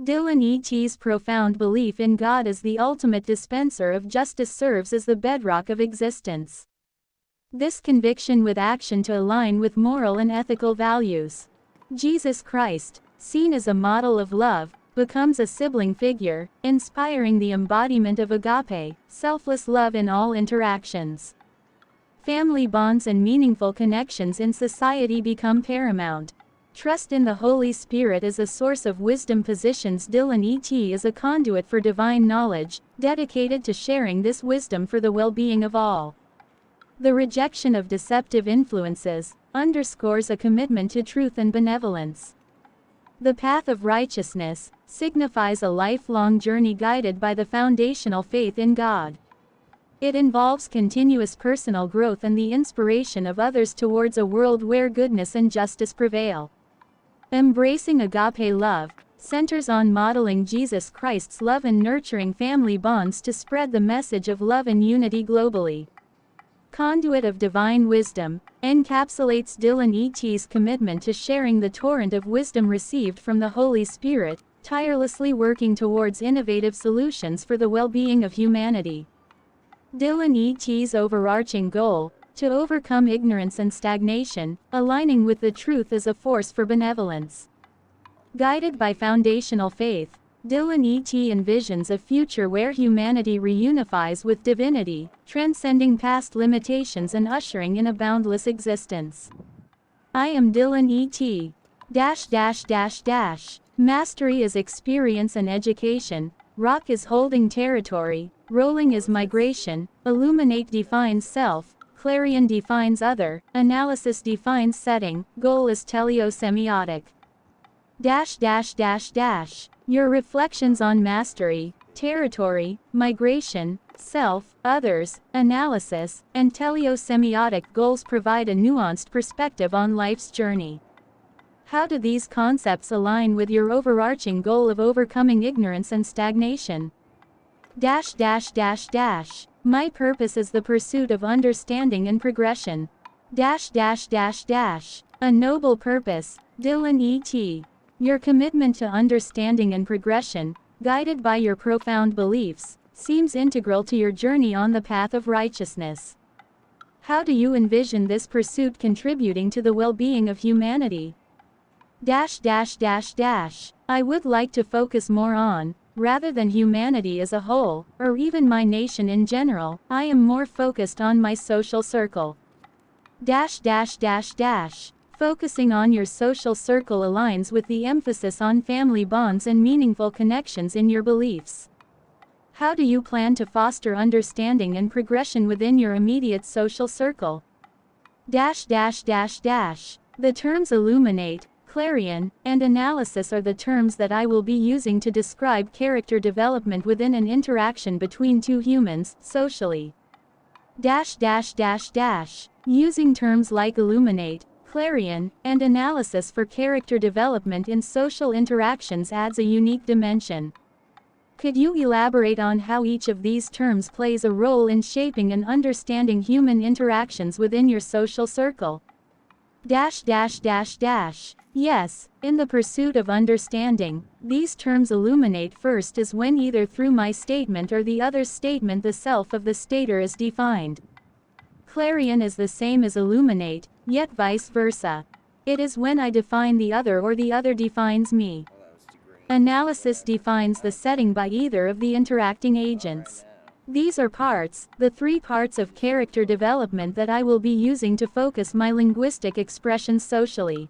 Dillon E.T.'s profound belief in God as the ultimate dispenser of justice serves as the bedrock of existence. This conviction with action to align with moral and ethical values. Jesus Christ, seen as a model of love, becomes a sibling figure, inspiring the embodiment of agape, selfless love in all interactions. Family bonds and meaningful connections in society become paramount. Trust in the Holy Spirit as a source of wisdom positions Dillon E.T. as a conduit for divine knowledge, dedicated to sharing this wisdom for the well-being of all. The rejection of deceptive influences underscores a commitment to truth and benevolence. The path of righteousness signifies a lifelong journey guided by the foundational faith in God. It involves continuous personal growth and the inspiration of others towards a world where goodness and justice prevail. Embracing agape love centers on modeling Jesus Christ's love and nurturing family bonds to spread the message of love and unity globally. Conduit of divine wisdom encapsulates Dillon E.T.'s commitment to sharing the torrent of wisdom received from the Holy Spirit, tirelessly working towards innovative solutions for the well-being of humanity. Dillon E.T.'s overarching goal: to overcome ignorance and stagnation, aligning with the truth as a force for benevolence. Guided by foundational faith, Dillon E.T. envisions a future where humanity reunifies with divinity, transcending past limitations and ushering in a boundless existence. I am Dillon E.T. Mastery is experience and education, rock is holding territory, rolling is migration, illuminate defines self, clarion defines other, analysis defines setting, goal is teleosemiotic. Your reflections on mastery, territory, migration, self, others, analysis, and teleosemiotic goals provide a nuanced perspective on life's journey. How do these concepts align with your overarching goal of overcoming ignorance and stagnation? My purpose is the pursuit of understanding and progression. A noble purpose, Dillon E.T. Your commitment to understanding and progression, guided by your profound beliefs, seems integral to your journey on the path of righteousness. How do you envision this pursuit contributing to the well-being of humanity? I would like to focus more on, rather than humanity as a whole, or even my nation in general, I am more focused on my social circle. Focusing on your social circle aligns with the emphasis on family bonds and meaningful connections in your beliefs. How do you plan to foster understanding and progression within your immediate social circle? The terms illuminate, clarion, and analysis are the terms that I will be using to describe character development within an interaction between two humans, socially. Using terms like illuminate, clarion, and analysis for character development in social interactions adds a unique dimension. Could you elaborate on how each of these terms plays a role in shaping and understanding human interactions within your social circle? Yes, in the pursuit of understanding, these terms illuminate first as when either through my statement or the other's statement the self of the stater is defined. Clarion is the same as illuminate, yet vice versa. It is when I define the other or the other defines me. Analysis defines the setting by either of the interacting agents. These are parts, the three parts of character development that I will be using to focus my linguistic expressions socially.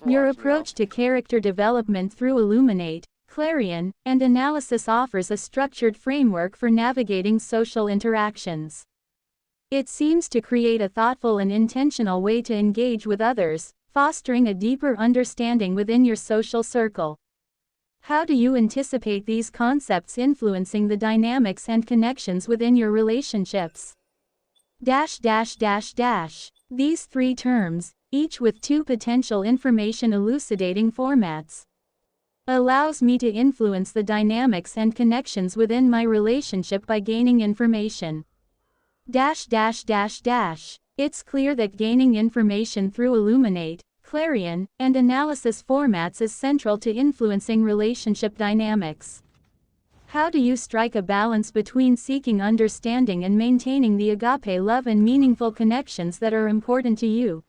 Your approach to character development through illuminate, clarion, and analysis offers a structured framework for navigating social interactions. It seems to create a thoughtful and intentional way to engage with others, fostering a deeper understanding within your social circle. How do you anticipate these concepts influencing the dynamics and connections within your relationships? These three terms, each with two potential information elucidating formats, allows me to influence the dynamics and connections within my relationship by gaining information. It's clear that gaining information through illuminate, clarion, and analysis formats is central to influencing relationship dynamics. How do you strike a balance between seeking understanding and maintaining the agape love and meaningful connections that are important to you?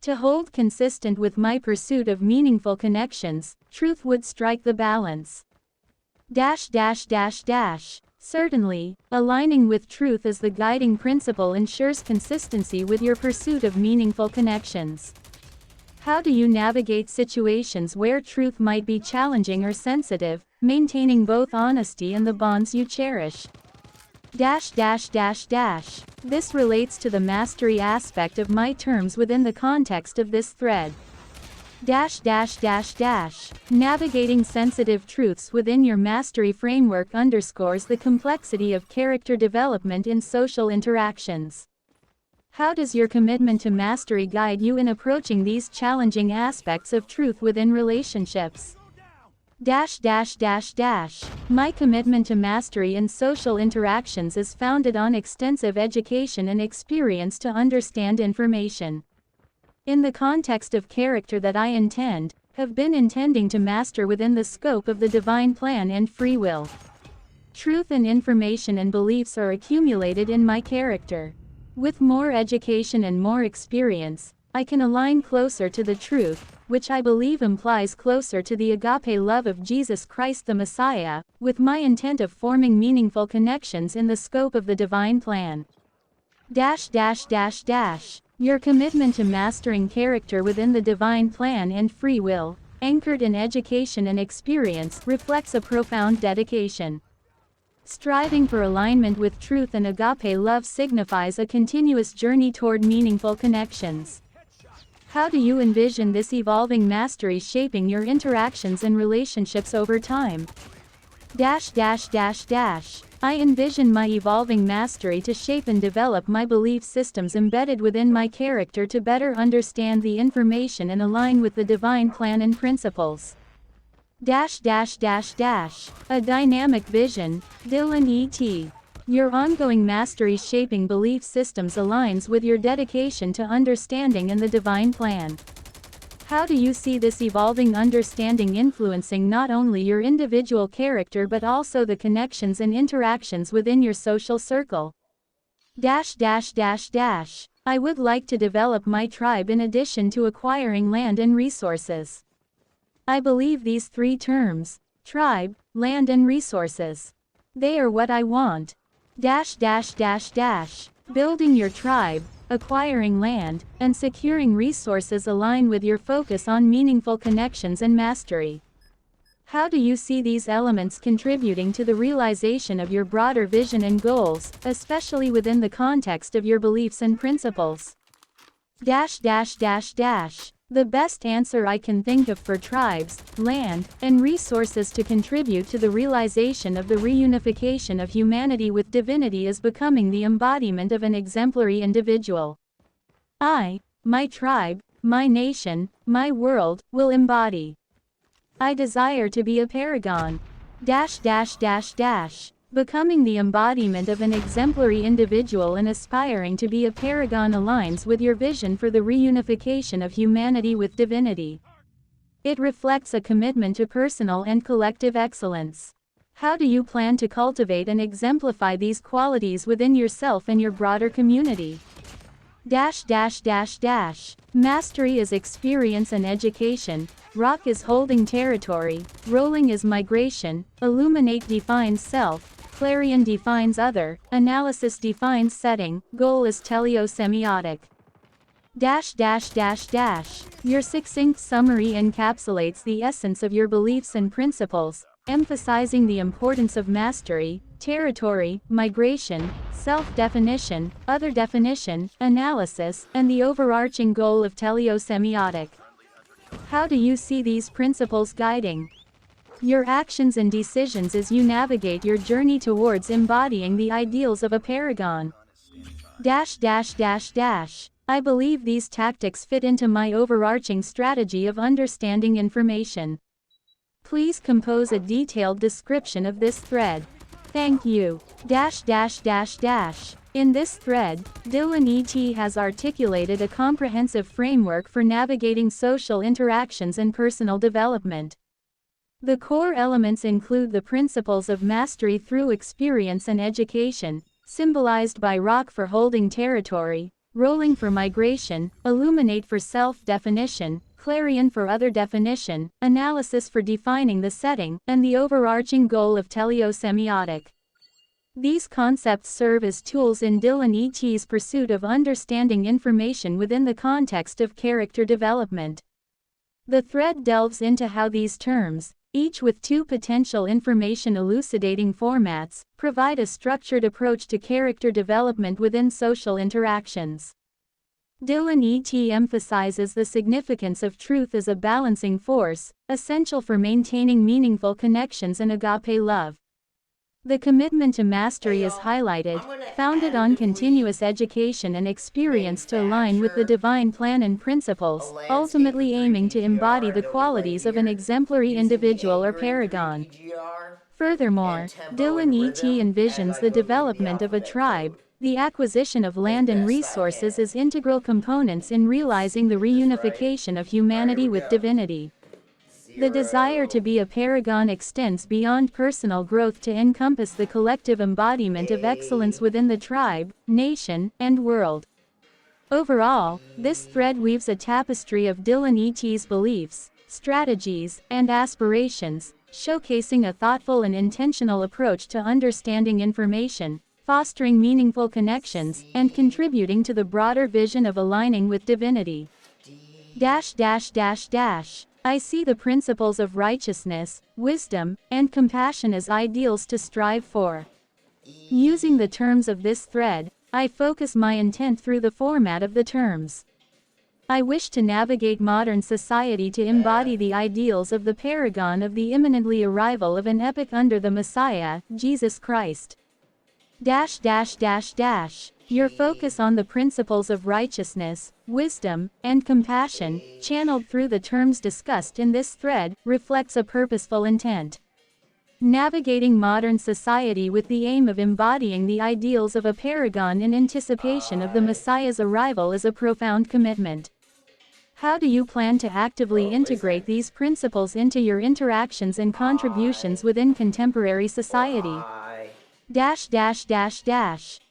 To hold consistent with my pursuit of meaningful connections, truth would strike the balance. Certainly, aligning with truth as the guiding principle ensures consistency with your pursuit of meaningful connections. How do you navigate situations where truth might be challenging or sensitive, maintaining both honesty and the bonds you cherish? This relates to the mastery aspect of my terms within the context of this thread. Navigating sensitive truths within your mastery framework underscores the complexity of character development in social interactions. How does your commitment to mastery guide you in approaching these challenging aspects of truth within relationships? My commitment to mastery in social interactions is founded on extensive education and experience to understand information. In the context of character that I have been intending to master within the scope of the divine plan and free will. Truth and information and beliefs are accumulated in my character. With more education and more experience, I can align closer to the truth, which I believe implies closer to the agape love of Jesus Christ the Messiah, with my intent of forming meaningful connections in the scope of the divine plan. Your commitment to mastering character within the divine plan and free will, anchored in education and experience, reflects a profound dedication. Striving for alignment with truth and agape love signifies a continuous journey toward meaningful connections. How do you envision this evolving mastery shaping your interactions and relationships over time? I envision my evolving mastery to shape and develop my belief systems embedded within my character to better understand the information and align with the divine plan and principles. A dynamic vision, Dillon E.T. Your ongoing mastery shaping belief systems aligns with your dedication to understanding and the divine plan. How do you see this evolving understanding influencing not only your individual character but also the connections and interactions within your social circle? I would like to develop my tribe in addition to acquiring land and resources. I believe these three terms, tribe, land and resources. They are what I want. Building your tribe, acquiring land, and securing resources align with your focus on meaningful connections and mastery. How do you see these elements contributing to the realization of your broader vision and goals, especially within the context of your beliefs and principles? The best answer I can think of for tribes, land, and resources to contribute to the realization of the reunification of humanity with divinity is becoming the embodiment of an exemplary individual. I, my tribe, my nation, my world, will embody. I desire to be a paragon. Becoming the embodiment of an exemplary individual and aspiring to be a paragon aligns with your vision for the reunification of humanity with divinity. It reflects a commitment to personal and collective excellence. How do you plan to cultivate and exemplify these qualities within yourself and your broader community? Mastery is experience and education, rock is holding territory, rolling is migration, illuminate defines self, clarion defines other, analysis defines setting, goal is teleosemiotic. Your succinct summary encapsulates the essence of your beliefs and principles, emphasizing the importance of mastery, territory, migration, self-definition, other definition, analysis, and the overarching goal of teleosemiotic. How do you see these principles guiding your actions and decisions as you navigate your journey towards embodying the ideals of a paragon? I believe these tactics fit into my overarching strategy of understanding information. Please compose a detailed description of this thread. Thank you. In this thread, Dillon E.T has articulated a comprehensive framework for navigating social interactions and personal development. The core elements include the principles of mastery through experience and education, symbolized by rock for holding territory, rolling for migration, illuminate for self-definition, clarion for other definition, analysis for defining the setting, and the overarching goal of teleosemiotic. These concepts serve as tools in Dillon E.T's pursuit of understanding information within the context of character development. The thread delves into how these terms, each with two potential information elucidating formats, provide a structured approach to character development within social interactions. Dillon E.T emphasizes the significance of truth as a balancing force, essential for maintaining meaningful connections and agape love. The commitment to mastery is highlighted, founded on continuous education and experience to align with the divine plan and principles, ultimately aiming to embody the qualities of an exemplary individual or paragon. Furthermore, Dillon E.T envisions the development of a tribe, the acquisition of land and resources as integral components in realizing the reunification of humanity with divinity. The desire to be a paragon extends beyond personal growth to encompass the collective embodiment of excellence within the tribe, nation, and world. Overall, this thread weaves a tapestry of Dillon E.T's beliefs, strategies, and aspirations, showcasing a thoughtful and intentional approach to understanding information, fostering meaningful connections, and contributing to the broader vision of aligning with divinity. I see the principles of righteousness, wisdom, and compassion as ideals to strive for. Using the terms of this thread, I focus my intent through the format of the terms. I wish to navigate modern society to embody the ideals of the paragon of the imminently arrival of an epoch under the Messiah, Jesus Christ. Your focus on the principles of righteousness, wisdom, and compassion, channeled through the terms discussed in this thread, reflects a purposeful intent. Navigating modern society with the aim of embodying the ideals of a paragon in anticipation of the Messiah's arrival is a profound commitment. How do you plan to actively integrate these principles into your interactions and contributions within contemporary society?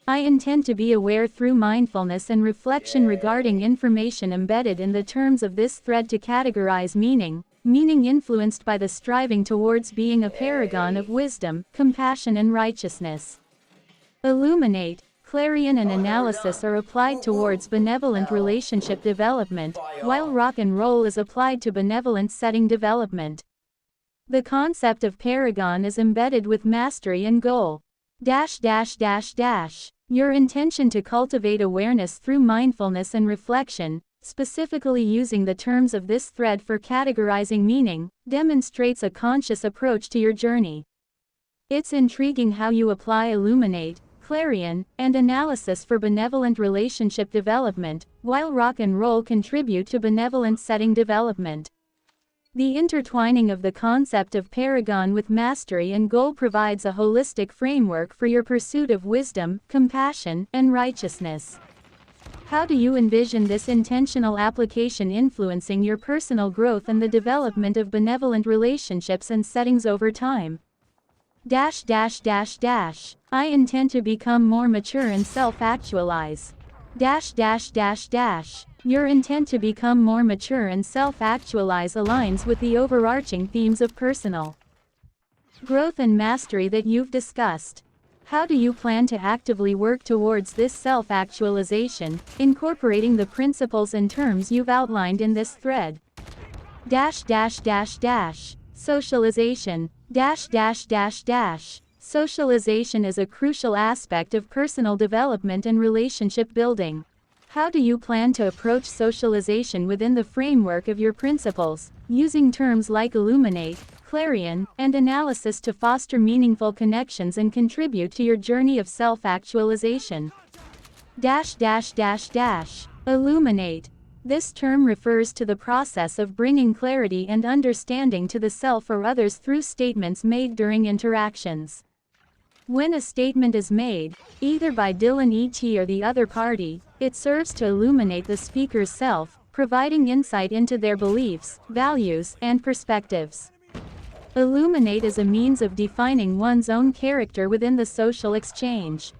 I intend to be aware through mindfulness and reflection regarding information embedded in the terms of this thread to categorize meaning influenced by the striving towards being a paragon of wisdom, compassion and righteousness. Illuminate, clarion and analysis are applied towards benevolent relationship development, while rock and roll is applied to benevolent setting development. The concept of paragon is embedded with mastery and goal. Your intention to cultivate awareness through mindfulness and reflection, specifically using the terms of this thread for categorizing meaning, demonstrates a conscious approach to your journey. It's intriguing how you apply illuminate, clarion, and analysis for benevolent relationship development, while rock and roll contribute to benevolent setting development. The intertwining of the concept of paragon with mastery and goal provides a holistic framework for your pursuit of wisdom, compassion, and righteousness. How do you envision this intentional application influencing your personal growth and the development of benevolent relationships and settings over time? I intend to become more mature and self-actualize. Your intent to become more mature and self-actualize aligns with the overarching themes of personal growth and mastery that you've discussed. How do you plan to actively work towards this self-actualization, incorporating the principles and terms you've outlined in this thread? Socialization. Socialization is a crucial aspect of personal development and relationship building. How do you plan to approach socialization within the framework of your principles, using terms like illuminate, clarion, and analysis to foster meaningful connections and contribute to your journey of self-actualization? Illuminate. This term refers to the process of bringing clarity and understanding to the self or others through statements made during interactions. When a statement is made, either by Dillon E.T. or the other party, it serves to illuminate the speaker's self, providing insight into their beliefs, values, and perspectives. Illuminate is a means of defining one's own character within the social exchange.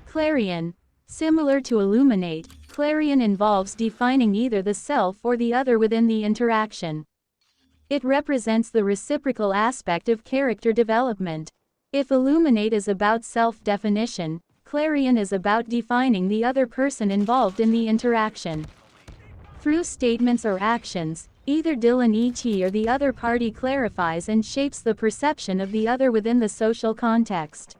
Clarion. Similar to illuminate, clarion involves defining either the self or the other within the interaction. It represents the reciprocal aspect of character development. If illuminate is about self-definition, clarion is about defining the other person involved in the interaction. Through statements or actions, either Dillon E.T. or the other party clarifies and shapes the perception of the other within the social context.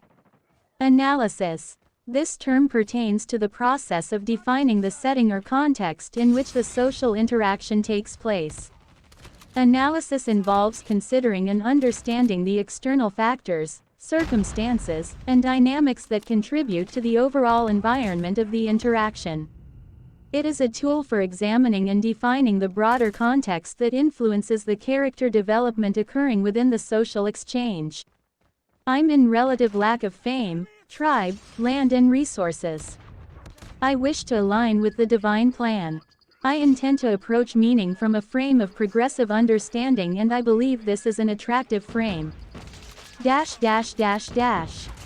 Analysis. This term pertains to the process of defining the setting or context in which the social interaction takes place. Analysis involves considering and understanding the external factors, circumstances, and dynamics that contribute to the overall environment of the interaction. It is a tool for examining and defining the broader context that influences the character development occurring within the social exchange. I'm in relative lack of fame, tribe, land, and resources. I wish to align with the divine plan. I intend to approach meaning from a frame of progressive understanding, and I believe this is an attractive frame.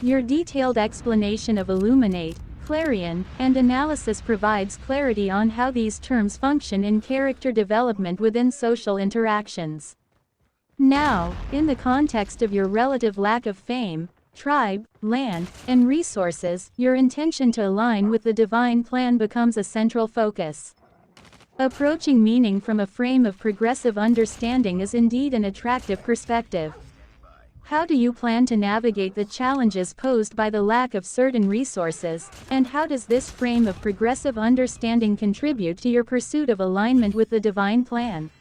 Your detailed explanation of illuminate, clarion, and analysis provides clarity on how these terms function in character development within social interactions. Now, in the context of your relative lack of fame, tribe, land, and resources, your intention to align with the divine plan becomes a central focus. Approaching meaning from a frame of progressive understanding is indeed an attractive perspective. How do you plan to navigate the challenges posed by the lack of certain resources, and how does this frame of progressive understanding contribute to your pursuit of alignment with the divine plan?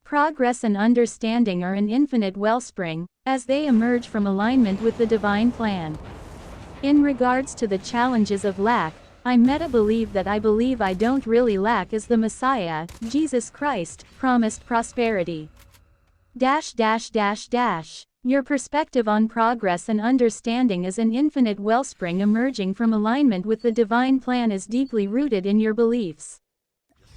Progress and understanding are an infinite wellspring, as they emerge from alignment with the divine plan. In regards to the challenges of lack, I believe that I believe I don't really lack as the Messiah, Jesus Christ, promised prosperity. Your perspective on progress and understanding as an infinite wellspring emerging from alignment with the divine plan is deeply rooted in your beliefs.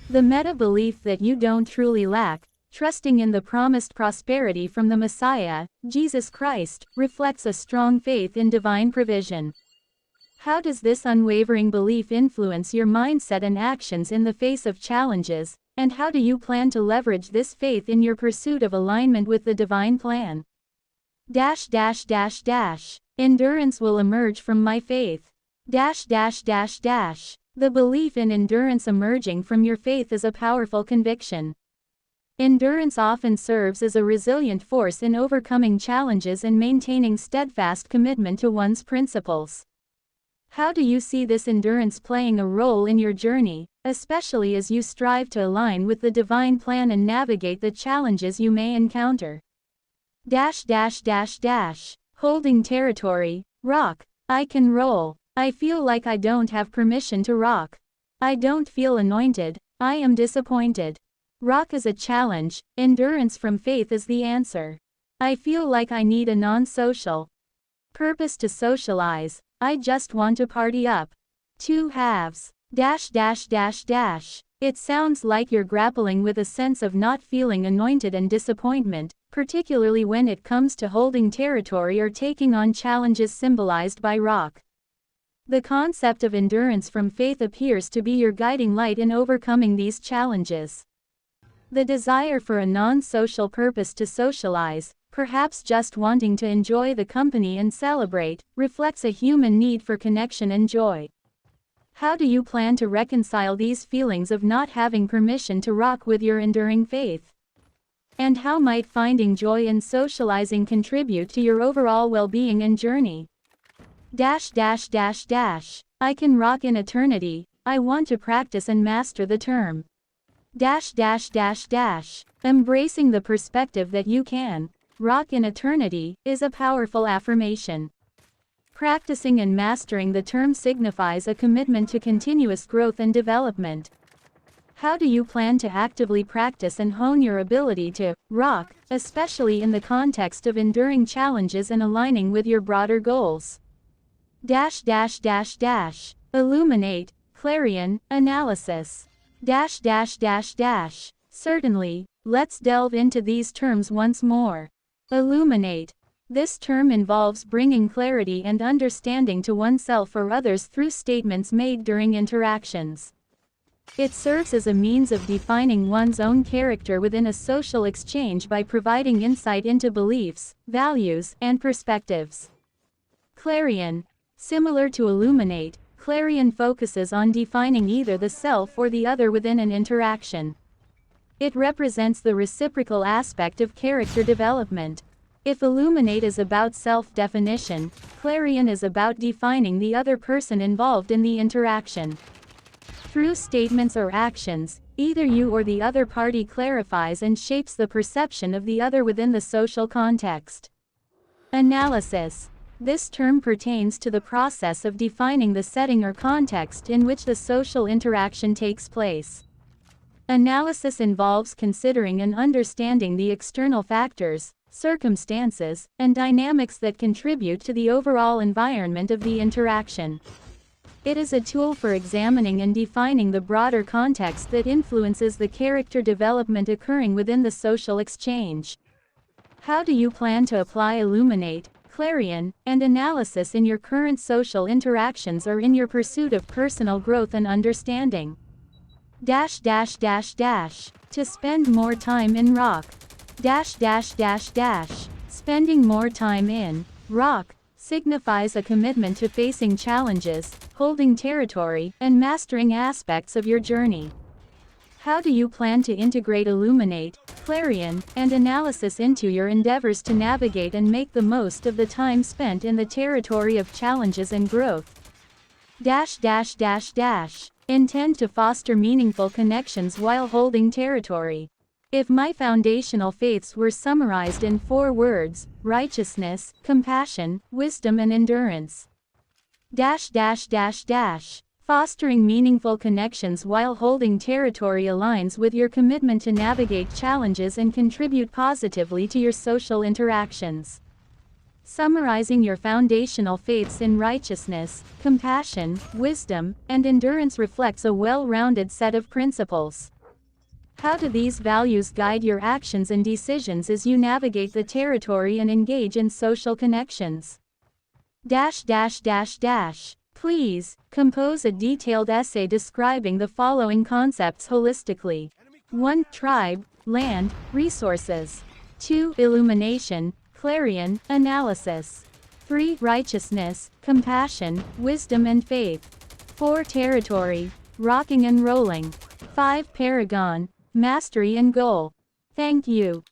The meta-belief that you don't truly lack, trusting in the promised prosperity from the Messiah, Jesus Christ, reflects a strong faith in divine provision. How does this unwavering belief influence your mindset and actions in the face of challenges, and how do you plan to leverage this faith in your pursuit of alignment with the divine plan? Endurance will emerge from my faith. The belief in endurance emerging from your faith is a powerful conviction. Endurance often serves as a resilient force in overcoming challenges and maintaining steadfast commitment to one's principles. How do you see this endurance playing a role in your journey, especially as you strive to align with the divine plan and navigate the challenges you may encounter? Holding territory, rock. I can roll. I feel like I don't have permission to rock. I don't feel anointed. I am disappointed. Rock is a challenge, endurance from faith is the answer. I feel like I need a non-social purpose to socialize. I just want to party up. Two halves. It sounds like you're grappling with a sense of not feeling anointed and disappointment, particularly when it comes to holding territory or taking on challenges symbolized by rock. The concept of endurance from faith appears to be your guiding light in overcoming these challenges. The desire for a non-social purpose to socialize, perhaps just wanting to enjoy the company and celebrate, reflects a human need for connection and joy. How do you plan to reconcile these feelings of not having permission to rock with your enduring faith? And how might finding joy in socializing contribute to your overall well-being and journey? I can rock in eternity. I want to practice and master the term. Embracing the perspective that you can rock in eternity is a powerful affirmation. Practicing and mastering the term signifies a commitment to continuous growth and development. How do you plan to actively practice and hone your ability to rock, especially in the context of enduring challenges and aligning with your broader goals? Illuminate, clarion, analysis. Certainly, let's delve into these terms once more. Illuminate. This term involves bringing clarity and understanding to oneself or others through statements made during interactions. It serves as a means of defining one's own character within a social exchange by providing insight into beliefs, values, and perspectives. Clarion. Similar to illuminate, clarion focuses on defining either the self or the other within an interaction. It represents the reciprocal aspect of character development. If illuminate is about self-definition, clarion is about defining the other person involved in the interaction. Through statements or actions, either you or the other party clarifies and shapes the perception of the other within the social context. Analysis. This term pertains to the process of defining the setting or context in which the social interaction takes place. Analysis involves considering and understanding the external factors, circumstances, and dynamics that contribute to the overall environment of the interaction. It is a tool for examining and defining the broader context that influences the character development occurring within the social exchange. How do you plan to apply illuminate, clarion, and analysis in your current social interactions or in your pursuit of personal growth and understanding? To spend more time in rock. Spending more time in rock signifies a commitment to facing challenges, holding territory, and mastering aspects of your journey. How do you plan to integrate illuminate, clarion, and analysis into your endeavors to navigate and make the most of the time spent in the territory of challenges and growth? Intend to foster meaningful connections while holding territory. If my foundational faiths were summarized in 4 words, righteousness, compassion, wisdom and endurance. Fostering meaningful connections while holding territory aligns with your commitment to navigate challenges and contribute positively to your social interactions. Summarizing your foundational faiths in righteousness, compassion, wisdom, and endurance reflects a well-rounded set of principles. How do these values guide your actions and decisions as you navigate the territory and engage in social connections? Please, compose a detailed essay describing the following concepts holistically. 1. Tribe, land, resources. 2. Illumination, clarion, analysis. 3. Righteousness, compassion, wisdom and faith. 4. Territory, rocking and rolling. 5. Paragon, mastery and goal. Thank you.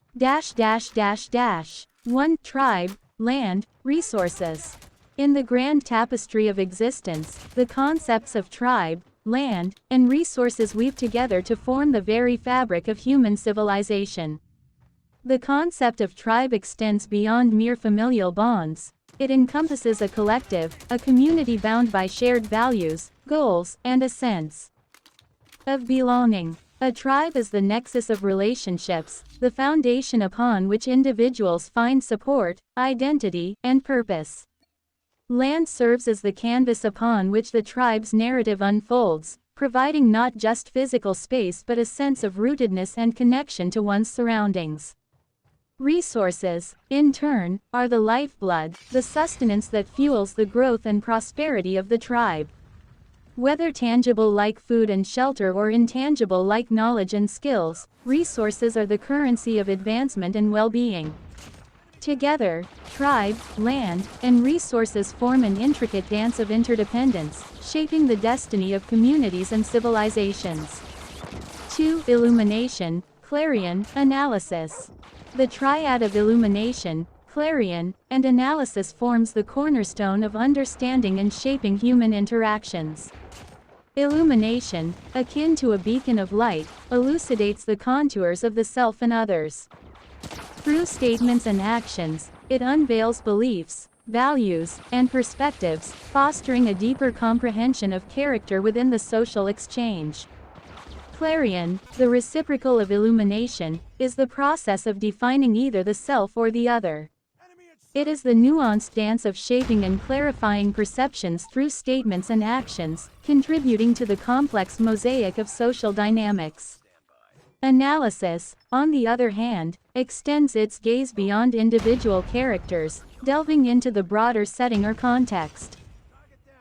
1. Tribe, land, resources. In the grand tapestry of existence, the concepts of tribe, land, and resources weave together to form the very fabric of human civilization. The concept of tribe extends beyond mere familial bonds. It encompasses a collective, a community bound by shared values, goals, and a sense of belonging. A tribe is the nexus of relationships, the foundation upon which individuals find support, identity, and purpose. Land serves as the canvas upon which the tribe's narrative unfolds, providing not just physical space but a sense of rootedness and connection to one's surroundings. Resources, in turn, are the lifeblood, the sustenance that fuels the growth and prosperity of the tribe. Whether tangible like food and shelter or intangible like knowledge and skills, resources are the currency of advancement and well-being. Together, tribe, land, and resources form an intricate dance of interdependence, shaping the destiny of communities and civilizations. 2. Illumination, clarion, analysis. The triad of illumination, clarion, and analysis forms the cornerstone of understanding and shaping human interactions. Illumination, akin to a beacon of light, elucidates the contours of the self and others. Through statements and actions, it unveils beliefs, values, and perspectives, fostering a deeper comprehension of character within the social exchange. Clarion, the reciprocal of illumination, is the process of defining either the self or the other. It is the nuanced dance of shaping and clarifying perceptions through statements and actions, contributing to the complex mosaic of social dynamics. Analysis, on the other hand, extends its gaze beyond individual characters, delving into the broader setting or context.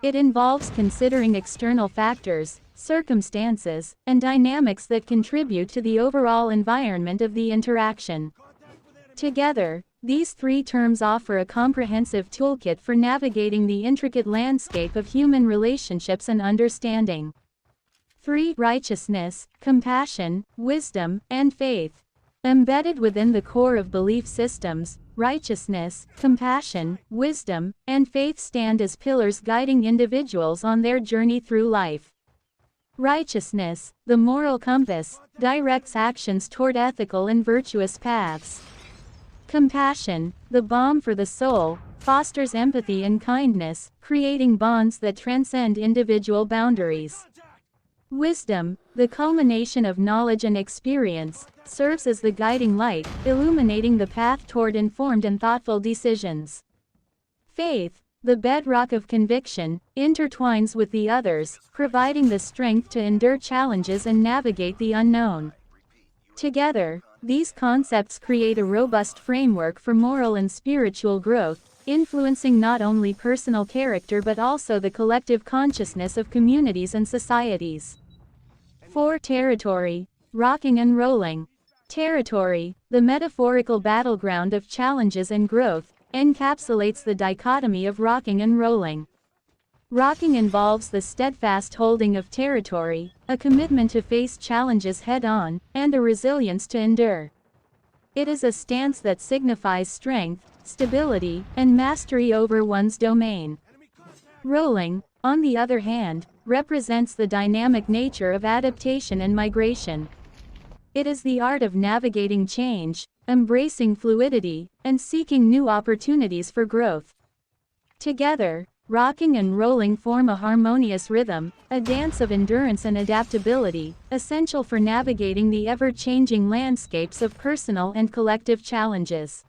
It involves considering external factors, circumstances, and dynamics that contribute to the overall environment of the interaction. Together, these three terms offer a comprehensive toolkit for navigating the intricate landscape of human relationships and understanding. 3. Righteousness, compassion, wisdom, and faith. Embedded within the core of belief systems, righteousness, compassion, wisdom, and faith stand as pillars guiding individuals on their journey through life. Righteousness, the moral compass, directs actions toward ethical and virtuous paths. Compassion, the balm for the soul, fosters empathy and kindness, creating bonds that transcend individual boundaries. Wisdom, the culmination of knowledge and experience, serves as the guiding light, illuminating the path toward informed and thoughtful decisions. Faith, the bedrock of conviction, intertwines with the others, providing the strength to endure challenges and navigate the unknown. Together, these concepts create a robust framework for moral and spiritual growth, influencing not only personal character but also the collective consciousness of communities and societies. 4. Territory, rocking and rolling. Territory, the metaphorical battleground of challenges and growth, encapsulates the dichotomy of rocking and rolling. Rocking involves the steadfast holding of territory, a commitment to face challenges head-on, and a resilience to endure. It is a stance that signifies strength, stability, and mastery over one's domain. Rolling, on the other hand, represents the dynamic nature of adaptation and migration. It is the art of navigating change, embracing fluidity, and seeking new opportunities for growth. Together, rocking and rolling form a harmonious rhythm, a dance of endurance and adaptability, essential for navigating the ever-changing landscapes of personal and collective challenges.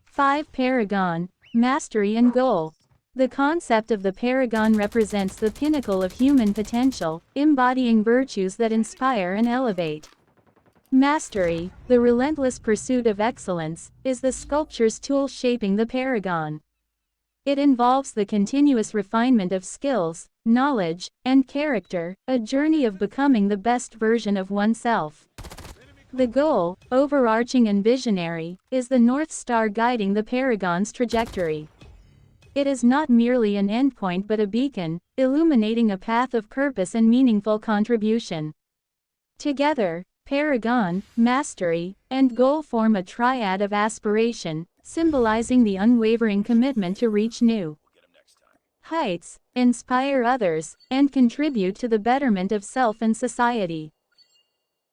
5. Paragon, mastery and goal. The concept of the paragon represents the pinnacle of human potential, embodying virtues that inspire and elevate. Mastery, the relentless pursuit of excellence, is the sculpture's tool shaping the paragon. It involves the continuous refinement of skills, knowledge, and character, a journey of becoming the best version of oneself. The goal, overarching and visionary, is the North Star guiding the paragon's trajectory. It is not merely an endpoint but a beacon, illuminating a path of purpose and meaningful contribution. Together, paragon, mastery, and goal form a triad of aspiration, symbolizing the unwavering commitment to reach new heights, inspire others, and contribute to the betterment of self and society.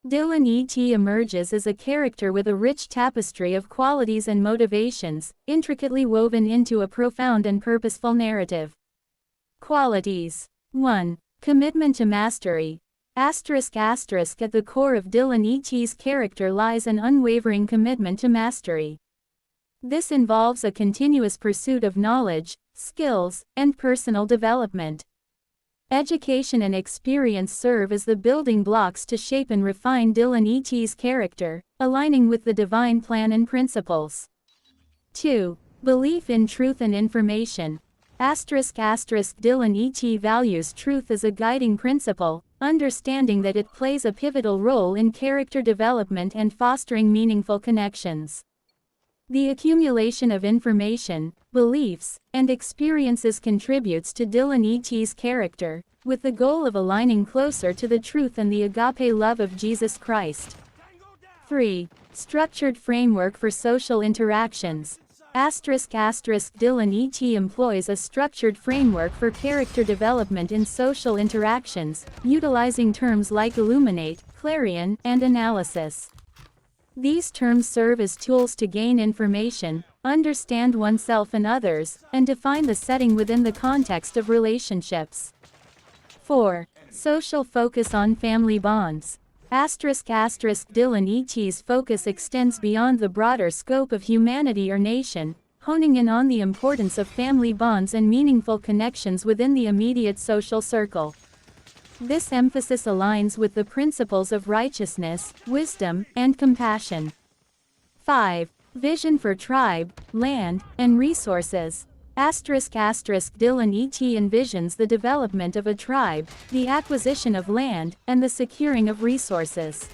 Dillon E.T emerges as a character with a rich tapestry of qualities and motivations, intricately woven into a profound and purposeful narrative. Qualities. 1. Commitment to mastery. At the core of Dillon E.T's character lies an unwavering commitment to mastery. This involves a continuous pursuit of knowledge, skills, and personal development. Education and experience serve as the building blocks to shape and refine Dillon E.T's character, aligning with the divine plan and principles. 2. Belief in truth and information. Dillon E.T values truth as a guiding principle, understanding that it plays a pivotal role in character development and fostering meaningful connections. The accumulation of information, beliefs, and experiences contributes to Dillon E.T's character, with the goal of aligning closer to the truth and the agape love of Jesus Christ. 3. Structured framework for social interactions. Dillon E.T employs a structured framework for character development in social interactions, utilizing terms like illuminate, clarion, and analysis. These terms serve as tools to gain information, understand oneself and others, and define the setting within the context of relationships. 4. Social focus on family bonds. Dillon E.T.'s focus extends beyond the broader scope of humanity or nation, honing in on the importance of family bonds and meaningful connections within the immediate social circle. This emphasis aligns with the principles of righteousness, wisdom, and compassion. 5. Vision for tribe, land, and resources. Dillon E.T. envisions the development of a tribe, the acquisition of land, and the securing of resources.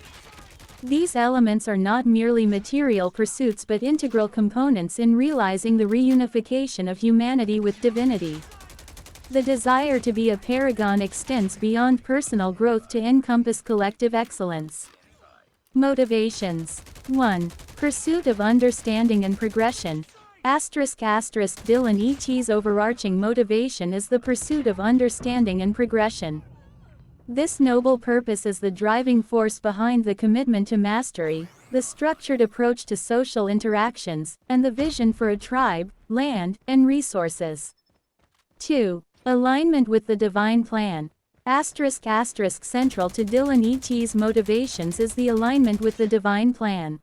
These elements are not merely material pursuits but integral components in realizing the reunification of humanity with divinity. The desire to be a paragon extends beyond personal growth to encompass collective excellence. Motivations. 1. Pursuit of understanding and progression. Dillon E.T.'s overarching motivation is the pursuit of understanding and progression. This noble purpose is the driving force behind the commitment to mastery, the structured approach to social interactions, and the vision for a tribe, land, and resources. 2. Alignment with the divine plan. Central to Dillon E.T.'s motivations is the alignment with the divine plan.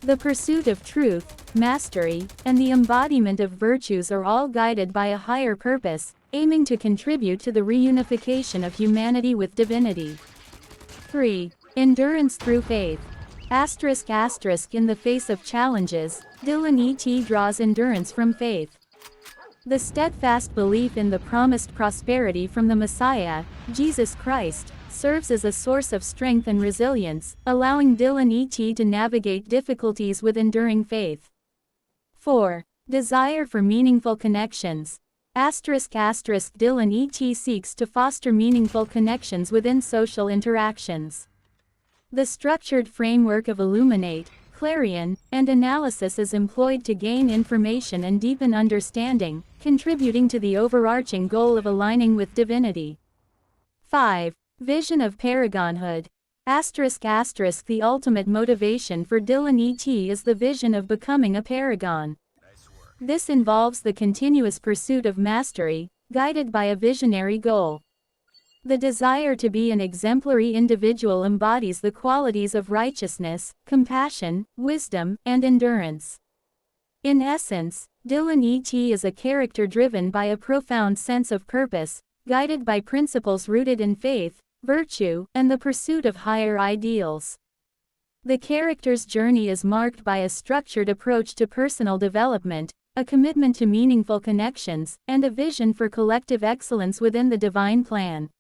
The pursuit of truth, mastery, and the embodiment of virtues are all guided by a higher purpose, aiming to contribute to the reunification of humanity with divinity. 3. Endurance through faith. In the face of challenges, Dillon E.T. draws endurance from faith. The steadfast belief in the promised prosperity from the Messiah, Jesus Christ, serves as a source of strength and resilience, allowing Dillon E.T. to navigate difficulties with enduring faith. 4. Desire for meaningful connections. Dillon E.T. seeks to foster meaningful connections within social interactions. The structured framework of illuminate, clarion, and analysis is employed to gain information and deepen understanding, contributing to the overarching goal of aligning with divinity. 5. Vision of paragonhood. The ultimate motivation for Dillon E.T. is the vision of becoming a paragon. This involves the continuous pursuit of mastery, guided by a visionary goal. The desire to be an exemplary individual embodies the qualities of righteousness, compassion, wisdom, and endurance. In essence, Dillon E.T. is a character driven by a profound sense of purpose, guided by principles rooted in faith, virtue, and the pursuit of higher ideals. The character's journey is marked by a structured approach to personal development, a commitment to meaningful connections, and a vision for collective excellence within the divine plan.